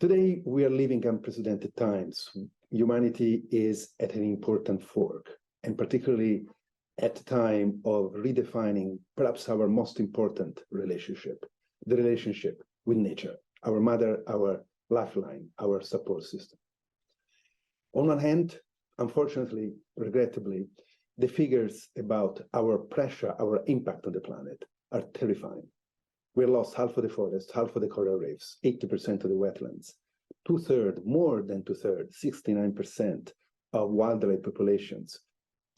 Today, we are living unprecedented times. Humanity is at an important fork, and particularly at the time of redefining perhaps our most important relationship, the relationship with nature, our mother, our lifeline, our support system. On one hand, unfortunately, regrettably, the figures about our pressure, our impact on the planet are terrifying. We lost half of the forest, half of the coral reefs, 80% of the wetlands, more than two-thirds, 69% of wildlife populations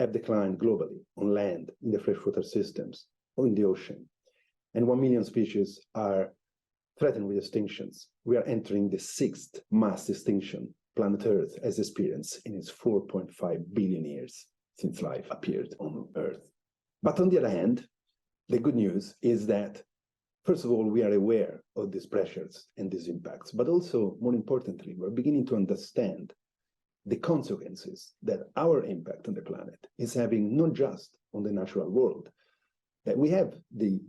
have declined globally on land, in the freshwater systems, or in the ocean. And 1 million species are threatened with extinctions. We are entering the 6th mass extinction planet Earth has experienced in its 4.5 billion years since life appeared on Earth. But on the other hand, the good news is that, first of all, we are aware of these pressures and these impacts, but also, more importantly, we're beginning to understand the consequences that our impact on the planet is having, not just on the natural world, that we have the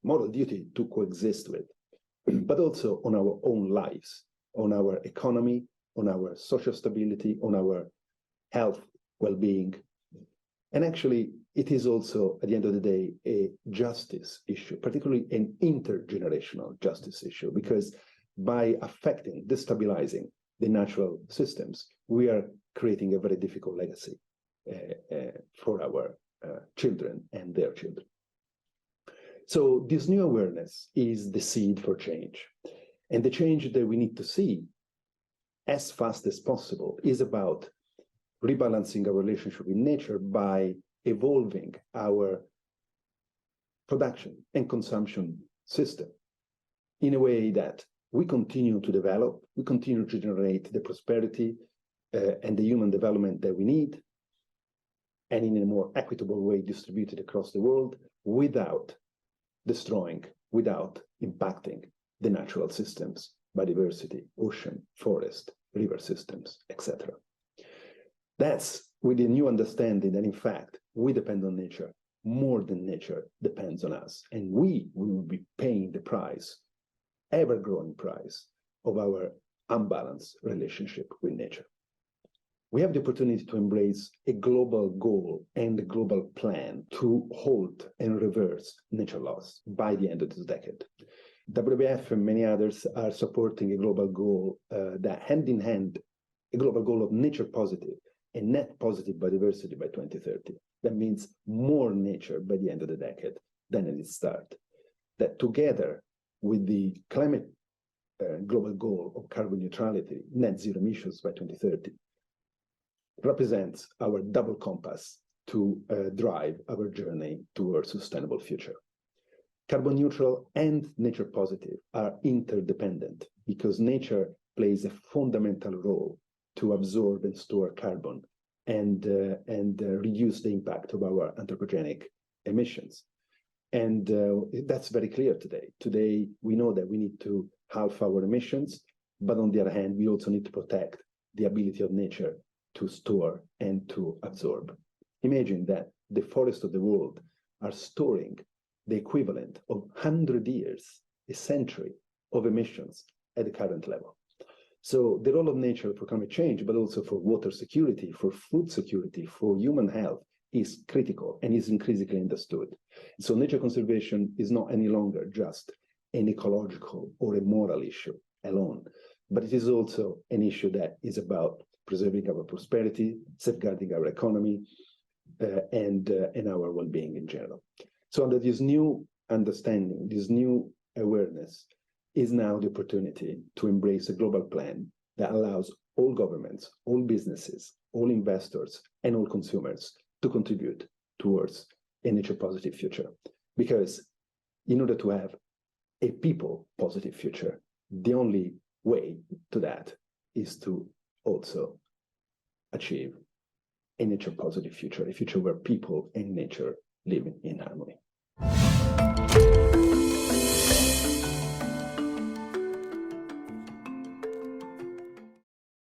moral duty to coexist with, but also on our own lives, on our economy, on our social stability, on our health, well-being. And actually, it is also, at the end of the day, a justice issue, particularly an intergenerational justice issue, because by affecting, destabilizing the natural systems, we are creating a very difficult legacy for our children and their children. So this new awareness is the seed for change. And the change that we need to see as fast as possible is about rebalancing our relationship with nature by evolving our production and consumption system in a way that we continue to develop, we continue to generate the prosperity and the human development that we need, and in a more equitable way distributed across the world without destroying, without impacting the natural systems, biodiversity, ocean, forest, river systems, etc. That's with the new understanding that, in fact, we depend on nature more than nature depends on us. And we will be paying the price, ever-growing price, of our unbalanced relationship with nature. We have the opportunity to embrace a global goal and a global plan to halt and reverse nature loss by the end of this decade. WWF and many others are supporting a global goal that hand-in-hand, a global goal of nature positive and net positive biodiversity by 2030. That means more nature by the end of the decade than at its start. That together with the climate global goal of carbon neutrality, net zero emissions by 2030, represents our double compass to drive our journey towards a sustainable future. Carbon neutral and nature positive are interdependent because nature plays a fundamental role to absorb and store carbon and reduce the impact of our anthropogenic emissions. And that's very clear today. Today, we know that we need to halve our emissions, but on the other hand, we also need to protect the ability of nature to store and to absorb. Imagine that the forests of the world are storing the equivalent of 100 years, a century of emissions at the current level. So the role of nature for climate change, but also for water security, for food security, for human health is critical and is increasingly understood. So nature conservation is not any longer just an ecological or a moral issue alone, but it is also an issue that is about preserving our prosperity, safeguarding our economy, and our well-being in general. So under this new understanding, this new awareness, is now the opportunity to embrace a global plan that allows all governments, all businesses, all investors, and all consumers to contribute towards a nature-positive future. Because in order to have a people-positive future, the only way to that is to also achieve a nature-positive future, a future where people and nature live in harmony.